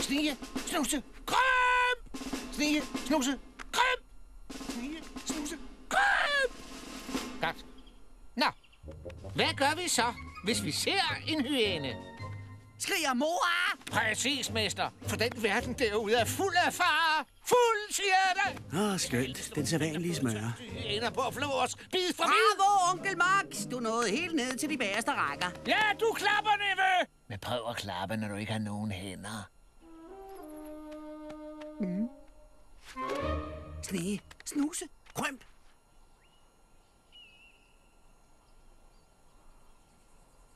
snige, snuse, krøm! Snige, snuse, krøm! Snige, snuse, krøm! Godt. Nå, hvad gør vi så, hvis vi ser en hyæne? Skriger mor! Præcis, mester. For den verden derude er fuld af fare. Fuld, siger jeg dig. Skønt. Den sædvanlige smør. Hyæner på at flå os. Bid for Bravo, onkel Max! Du nåede helt ned til de bagerste rækker. Ja, du klapper, Neve! Men prøv at klappe, når du ikke har nogen hænder. Snige, snuse, krømp.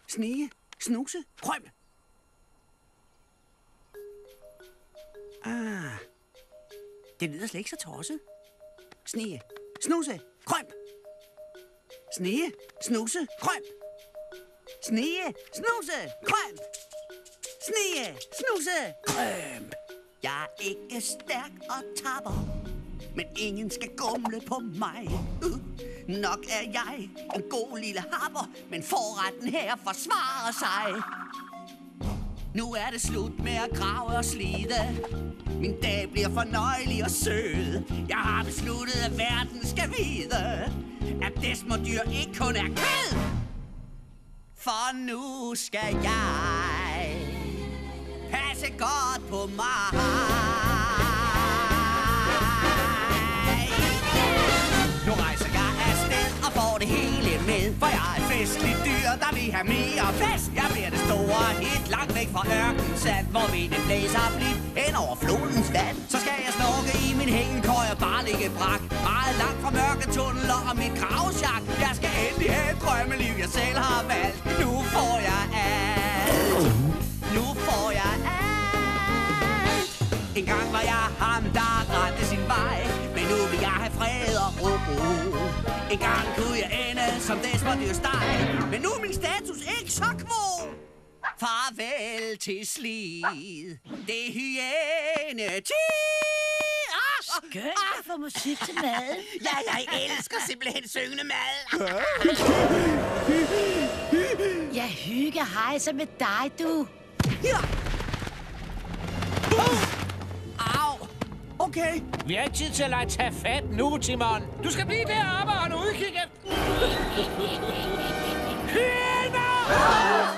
Snige, snuse, krømp. Det lyder slet ikke så tosset. Snige, snuse, krømp. Snige, snuse, krømp. Snige, snuse, krømp. Snige, snuse, krømp. Jeg er ikke stærk og tapper, men ingen skal gumle på mig. Nok er jeg en god lille happer, men forretten her forsvarer sig. Nu er det slut med at grave og slide. Min dag bliver fornøjelig og sød. Jeg har besluttet, at verden skal vide, at det små dyr ikke kun er kød. For nu skal jeg passe godt på mig. Nu rejser jeg afsted og får det hele med, for jeg er et festligt dyr, der vil have mere fest. Jeg bliver det store hit, langt væk fra ørkens sand, hvor vinden blæser blidt hen over flodens vand. Så skal jeg snorke i min hængekøj og bare ligge brak, meget langt fra mørketunneler og mit kravsjak. Jeg skal endelig have et drømmeliv, jeg selv har valgt. Nu får jeg alt. Nu får jeg alt. En gang var jeg ham, der rendte sin vej, men nu vil jeg have fred og ro. En gang kunne jeg ende som det smådyrs dig, men nu er min status ikke så quo. Farvel til slid, det er hyæne-tid. Skønt at få musik til maden. Ja, jeg elsker simpelthen syngende mad. Jeg hygger hejser med dig, du. Ja. Au. Okay. Vi har ikke tid til at lege tage fat nu, Timon. Du skal blive deroppe og holde udkig efter... Hyæner!